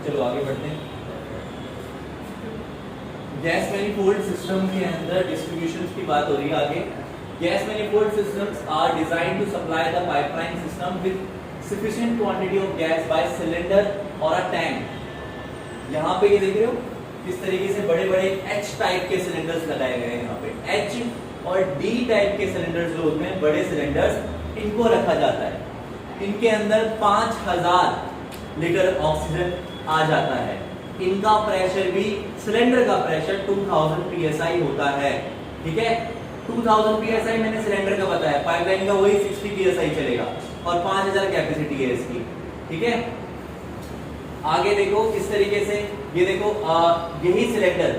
चलो आगे बढ़ते हैं। गैस मैनिफोल्ड सिस्टम के अंदर डिस्ट्रीब्यूशन की बात हो रही है आगे। Gas manifold systems are designed to supply the pipeline system with sufficient quantity of gas by cylinder or a tank। यहाँ पे ये देख रहे हो किस तरीके से बड़े बड़े H टाइप के सिलेंडर्स लगाए गए हैं। यहाँ पे H और D टाइप के सिलेंडर्स जो होते हैं बड़े सिलेंडर्स, इनको रखा जाता है। इनके अंदर 5000 लीटर ऑक्सीजन आ जाता है। इनका प्रेशर भी सिलेंडर का प्रेशर 2000 psi होता है। ठीक है, 2000 psi मैंने सिलेंडर का बताया, पाइपलाइन का वही 60 psi चलेगा और 5000 कैपेसिटी है इसकी। ठीक है, आगे देखो किस तरीके से, ये देखो यही सिलेंडर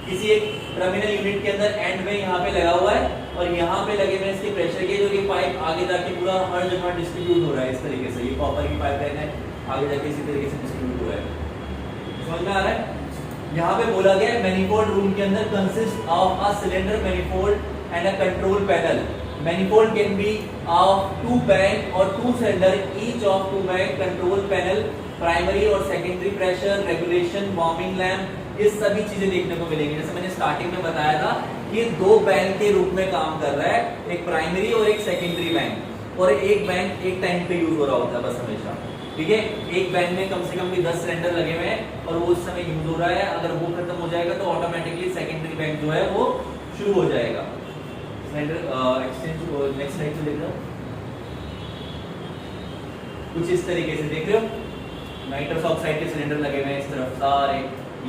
किसी एक टर्मिनल यूनिट के अंदर एंड में यहाँ पे लगा हुआ है और यहाँ पे लगे हुए इसके प्रेशर के, जो कि पाइप आगे जाके पूरा हर जगह डिस्ट्रीब्यूट हो रहा है इस तरीके से। ये कॉपर की पाइपलाइन है, आगे जाके इसी तरीके से डिस्ट्रीब्यूट हो रहा है। समझ में आ रहा है? यहाँ पे बोला गया मैनिफोल्ड रूम के अंदर consist of a cylinder manifold and a control panel. Manifold can be of 2 bank or 2 cylinder, each of 2 bank, control panel, primary और secondary pressure regulation, warming lamp, ये सभी चीजें देखने को मिलेंगी। जैसे मैंने स्टार्टिंग में बताया था कि ये 2 बैंक के रूप में काम कर रहा है, एक प्राइमरी और एक सेकेंडरी बैंक, और एक बैंक एक टाइम पे यूज हो रहा होता है बस हमेशा। ठीक है, एक बैंक में कम से कम भी 10 सिलेंडर लगे हुए हैं और वो उस समय यूज हो रहा है। अगर वो खत्म हो जाएगा तो ऑटोमेटिकली सेकेंडरी बैंक जो है वो शुरू हो जाएगा। एक्सचेंज नेक्स्ट स्लाइड से देख रहे हो, कुछ इस तरीके से देख रहे हो नाइट्रस ऑक्साइड के सिलेंडर लगे हुए हैं इस तरफ सारे।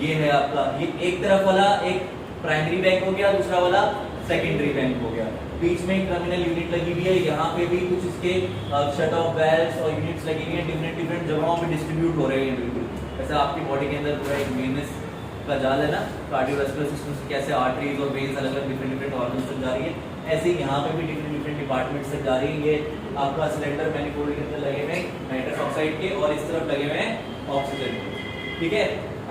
ये है आपका, ये एक तरफ वाला एक प्राइमरी बैंक हो गया, दूसरा वाला सेकेंडरी बैंक हो गया। बीच में एक टर्मिनल यूनिट लगी हुई है, यहाँ पे भी कुछ इसके शट ऑफ वेल्व्स और यूनिट्स लगी हुई हैं, डिफरेंट डिफरेंट जगहों पे डिस्ट्रीब्यूट हो रहे हैं। बिल्कुल ऐसा आपकी बॉडी के अंदर पूरा एक वेनस का जाल है ना, कार्डियोवैस्कुलर सिस्टम से कैसे आर्टरीज और वेन्स अलग अलग डिफरेंट डिफरेंट ऑर्गन्स तक जा रही है, ऐसे ही यहाँ पे भी डिफरेंट डिफरेंट डिपार्टमेंट्स तक जा रही है। ये आपका सिलेंडर मैनिफोल्ड के अंदर लगे हुए हैं नाइट्रस ऑक्साइड के और इस तरफ लगे हुए हैं ऑक्सीजन के। ठीक है,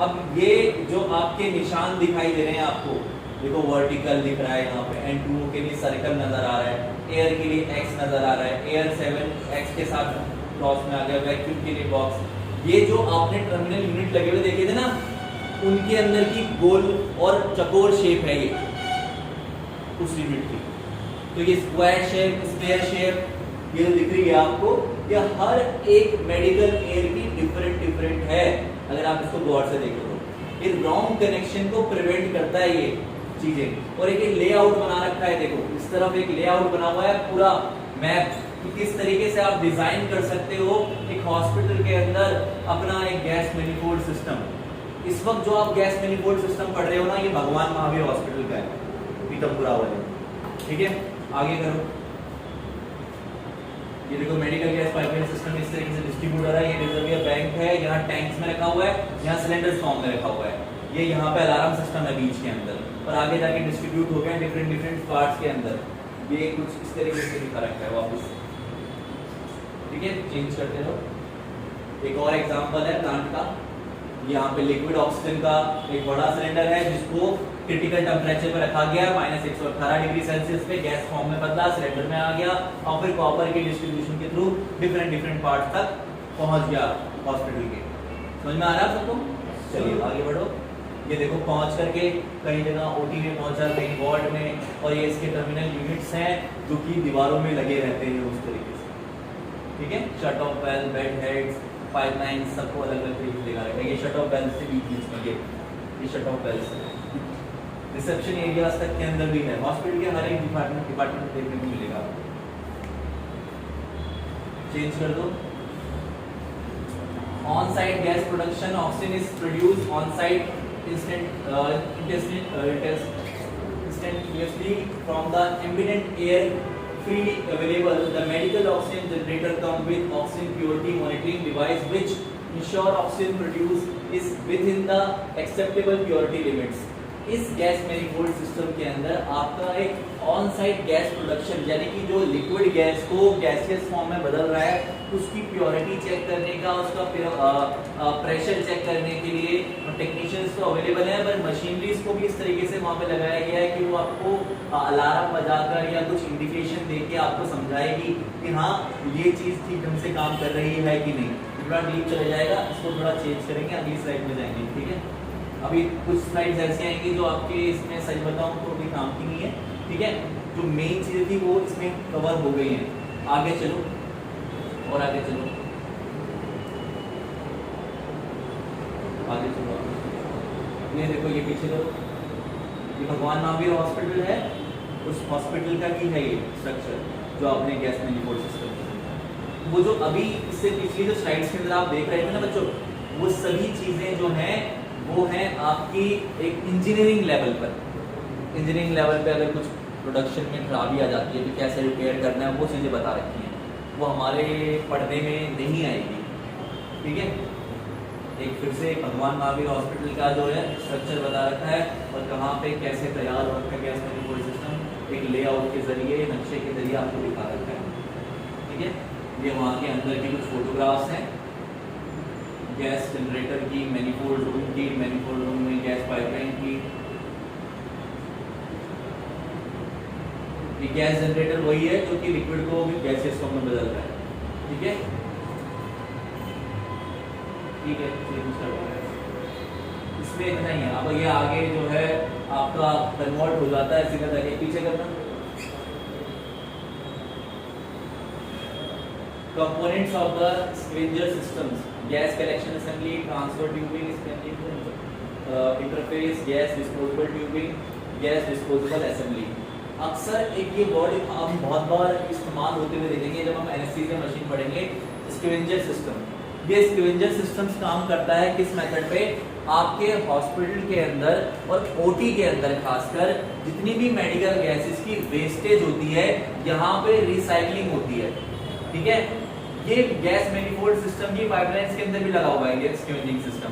अब ये जो आपके निशान दिखाई दे रहे हैं आपको, देखो वर्टिकल दिख रहा है यहाँ पे, N2O के लिए सर्कल नजर आ रहा है, एयर के लिए X नजर आ रहा है, एयर 7X के साथ क्रॉस में आ गया, वैक्यूम के लिए बॉक्स। ये जो आपने टर्मिनल यूनिट लगे हुए देखे थे ना, उनके अंदर की गोल और चकोर शेप है ये उस यूनिट की। तो ये स्क्वायर शेप, स्क्वायर शेप ये दिख रही है आपको, ये हर एक मेडिकल एयर की डिफरेंट डिफरेंट है। अगर आप इसको गौर से देखो तो ये रॉन्ग कनेक्शन को प्रिवेंट करता है ये चीजें। और एक लेआउट बना रखा है, देखो इस तरफ एक लेआउट बना हुआ है पूरा मैप कि किस तरीके से आप डिजाइन कर सकते हो एक हॉस्पिटल के अंदर अपना एक गैस मैनिफोल्ड सिस्टम। इस वक्त जो आप गैस मैनिफोल्ड सिस्टम पढ़ रहे हो ना, ये भगवान महावीर हॉस्पिटल का है, पीतमपुरा वाले। ठीक है, आगे करो। ये देखो मेडिकल गैस पाइपलाइन सिस्टम इस तरीके से डिस्ट्रीब्यूट हो रहा है। ये रिजर्वियर बैंक है, यहाँ टैंक्स में रखा हुआ है, यहाँ सिलेंडर्स फॉर्म में रखा हुआ है। ये यहाँ पे अलार्म सिस्टम है बीच के अंदर, और आगे जाके डिस्ट्रीब्यूट हो गया डिफरेंट डिफरेंट पार्ट्स के अंदर। ये कुछ इस तरीके से दिखा रखा है वापस। ठीक है, चेंज करते रहो। एक और एग्जांपल है प्लांट का। यहाँ पे लिक्विड ऑक्सीजन का एक बड़ा सिलेंडर है जिसको क्रिटिकल टेम्परेचर पे रखा गया, -118 डिग्री सेल्सियस पे गैस फॉर्म में बदला, सिलेंडर में आ गया और फिर कॉपर के डिस्ट्रीब्यूशन के थ्रू डिफरेंट डिफरेंट पार्ट्स तक पहुंच गया हॉस्पिटल के। समझ में आ रहा है सबको? चलिए आगे बढ़ो। ये देखो पहुंच करके कई जगह ओटी में पहुंचा, कहीं वार्ड में, और ये इसके टर्मिनल यूनिट्स हैं जो कि दीवारों में लगे रहते हैं उस तरीके से। ठीक है, shut off valve, bed heads, pipeline, सबको अलग अलग तरीके से लगा रखा है। ये शट ऑफ वेल्व से बीच में ये शट ऑफ वेल्व से रिसेप्शन एरियाज तक के अंदर भी है। हॉस्पिटल के हर एक डिपार्टमेंट देखने को मिलेगा। चेंज कर दो। On site gas production, oxygen is produced on site instantaneously from the ambient air freely available. The medical oxygen generator comes with oxygen purity monitoring device which ensure oxygen produced is within the acceptable purity limits. इस gas manifold system के अंदर आपका एक on site gas production, यानी कि जो liquid gas को gaseous form में बदल रहा है उसकी प्योरिटी चेक करने का, उसका प्रेशर चेक करने के लिए टेक्नीशियंस तो अवेलेबल है, पर मशीनरीज को भी इस तरीके से वहाँ पे लगाया गया है कि वो आपको अलार्म बजाकर या कुछ इंडिकेशन देके आपको समझाएगी कि हाँ ये चीज़ ठीक ढंग से काम कर रही है कि नहीं। थोड़ा डीप चला जाएगा, इसको थोड़ा चेंज करेंगे, अगली स्लाइड में जाएंगे, ठीक है। अभी कुछ स्लाइड्स ऐसी आएंगी जो आपके इसमें सच बताऊं तो अभी काम की नहीं है, ठीक है। जो मेन चीजें थी वो इसमें कवर हो गई हैं। आगे चलो और आगे चलो, आगे चलो। ये देखो, ये पीछे करो, ये भगवान महावीर हॉस्पिटल है, उस हॉस्पिटल का ही है ये स्ट्रक्चर जो आपने गैस मैनिफोल्ड सिस्टम, वो जो अभी इससे पिछली जो स्लाइड्स के अंदर आप देख रहे थे ना बच्चों, वो सभी चीजें जो हैं वो हैं आपकी एक इंजीनियरिंग लेवल पर। इंजीनियरिंग लेवल पे अगर कुछ प्रोडक्शन में खराबी आ जाती है तो कैसे रिपेयर करना है वो चीज़ें बता रखी हैं, वो हमारे पढ़ने में नहीं आएगी, ठीक है। एक फिर से भगवान महावीर हॉस्पिटल का जो है स्ट्रक्चर बता रखा है और कहाँ पे कैसे तैयार हो रखा है गैस मैनिफोल्ड सिस्टम, एक लेआउट के जरिए, नक्शे के जरिए आपको दिखा रखा है, ठीक है। ये वहाँ के अंदर के कुछ फोटोग्राफ्स हैं गैस जनरेटर की, मैनिफोल्ड रूम की, मैनिफोल्ड रूम में गैस पाइपलाइन की। ये गैस जनरेटर वही है जो कि लिक्विड को गैसेस फॉर्म में बदल रहा है, ठीक है, ठीक है। इसमें इतना ही है। अब ये आगे जो है आपका कन्वर्ट हो जाता है, सीधा करके पीछे करना। Components of the scavenger systems, gas collection assembly, transfer tubing, interface, gas disposable tubing, gas disposable assembly. अक्सर एक ये वर्ड हम बहुत बार इस्तेमाल होते हुए देखेंगे जब हम एनेस्थीसिया मशीन पढ़ेंगे, स्क्वेंजर सिस्टम। ये स्क्वेंजर सिस्टम्स काम करता है किस मेथड पे, आपके हॉस्पिटल के अंदर और ओटी के अंदर खासकर जितनी भी मेडिकल गैसेस की वेस्टेज होती है यहाँ पे रिसाइकलिंग होती है, ठीक है। ये गैस मैनिफोल्ड सिस्टम की पाइपलाइंस के अंदर भी लगा हुआ है गैस स्क्वेंजिंग सिस्टम।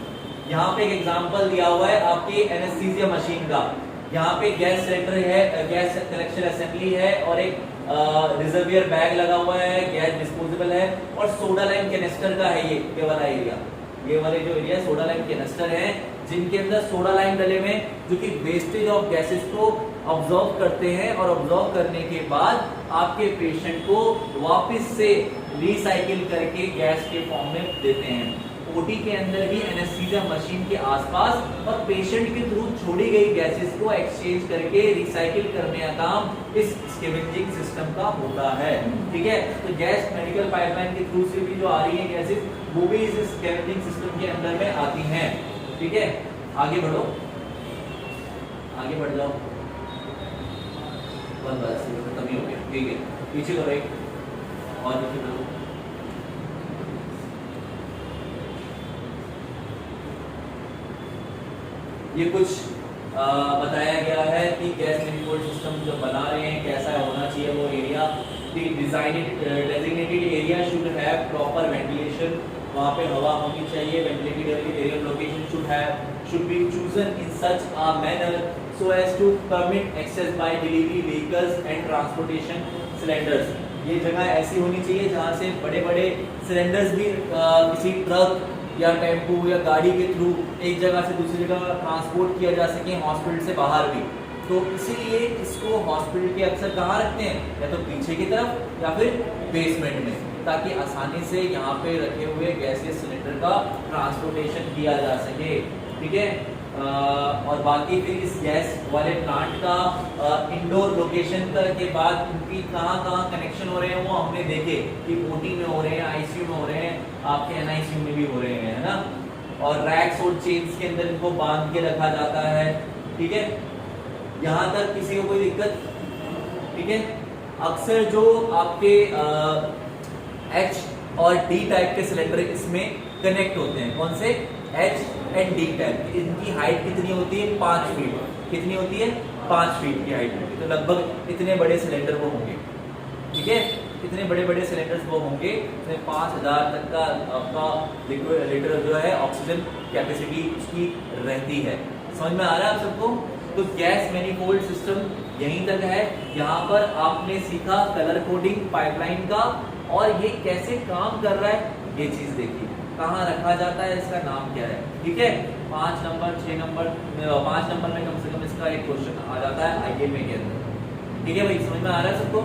यहाँ पे एक एग्जांपल दिया हुआ है आपकी एनेस्थीसिया मशीन का। यहाँ पे गैस सिलेंडर है, गैस कलेक्शन असेंबली है और एक रिजर्वियर बैग लगा हुआ है, गैस डिस्पोजेबल है और सोडा लाइम कैनिस्टर का है ये वाला एरिया। ये वाले जो एरिया सोडा लाइम कैनिस्टर है जिनके अंदर सोडा लाइम डले में जो कि वेस्टेज ऑफ गैसेस को ऑब्जॉर्व करते हैं और ऑब्जॉर्व करने के बाद आपके पेशेंट को वापस से रिसाइकिल करके गैस के फॉर्म में देते हैं। ओटी के अंदर भी एनेस्थीसिया मशीन के आसपास और पेशेंट के थ्रू छोड़ी गई गैसेस को एक्सचेंज करके रिसाइकिल करने का काम इस स्कैवेंजिंग सिस्टम का होता है, ठीक है। तो गैस मेडिकल पाइपलाइन के थ्रू से भी जो आ रही है गैसेस वो भी इस स्कैवेंजिंग सिस्टम के अंदर में आती हैं, ठीक है। आगे बढ़ो, आगे बढ़ जाओ, बस खत्म ही हो गया, ठीक है। पीछे करो एक और पीछे करो। ये कुछ बताया गया है कि गैस मैनिफोल्ड सिस्टम जो बना रहे हैं कैसा होना चाहिए वो area. Designated area should have proper ventilation, वहाँ पे हवा होनी चाहिए। Ventilated area location should be chosen in such a manner so as to permit access by delivery vehicles and transportation cylinders। ये जगह ऐसी होनी चाहिए जहाँ से बड़े बड़े सिलेंडर्स भी किसी ट्रक या टेम्पू या गाड़ी के थ्रू एक जगह से दूसरी जगह ट्रांसपोर्ट किया जा सके, हॉस्पिटल से बाहर भी। तो इसीलिए इसको हॉस्पिटल के अक्सर कहाँ रखते हैं, या तो पीछे की तरफ या फिर बेसमेंट में, ताकि आसानी से यहाँ पे रखे हुए गैसेस सिलेंडर का ट्रांसपोर्टेशन किया जा सके, ठीक है। और बाकी फिर इस गैस वाले प्लांट का इंडोर लोकेशन के बाद उनकी कहाँ कनेक्शन हो रहे हैं वो हमने देखे कि ओटी में हो रहे हैं, आईसीयू में हो रहे हैं, आपके एनआईसीयू में भी हो रहे हैं, है ना। और रैक्स और चेन्स के अंदर इनको बांध के रखा जाता है, ठीक है। यहाँ तक किसी को कोई दिक्कत, ठीक है। अक्सर जो आपके एच और डी टाइप के सिलेंडर इसमें कनेक्ट होते हैं, कौन से, एच एंड डी टाइप। इनकी हाइट कितनी होती है, 5 फीट। कितनी होती है, 5 फीट की हाइट होती है। तो लगभग इतने बड़े सिलेंडर वो होंगे, ठीक है। इतने बड़े बड़े सिलेंडर्स वो होंगे, इसमें 5000 तक का आपका लीटर जो है ऑक्सीजन कैपेसिटी उसकी रहती है। समझ में आ रहा है आप सबको। तो गैस मैनिफोल्ड सिस्टम यहीं तक है। यहाँ पर आपने सीखा कलर कोडिंग पाइपलाइन का और ये कैसे काम कर रहा है ये चीज देखिए, कहाँ रखा जाता है, इसका नाम क्या है, ठीक है। 5 नंबर 6 नंबर 5 नंबर में कम से कम इसका एक क्वेश्चन आ जाता है आईएमए के अंदर, ठीक है भाई। समझ में आ रहा है सबको,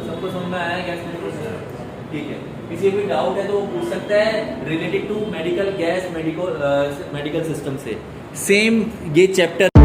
सबको समझ में आया है गैस मैनिफोल्ड सिस्टम। ठीक है, किसी को डाउट है तो वो पूछ सकता है related to medical gas medical system से। सेम ये चैप्टर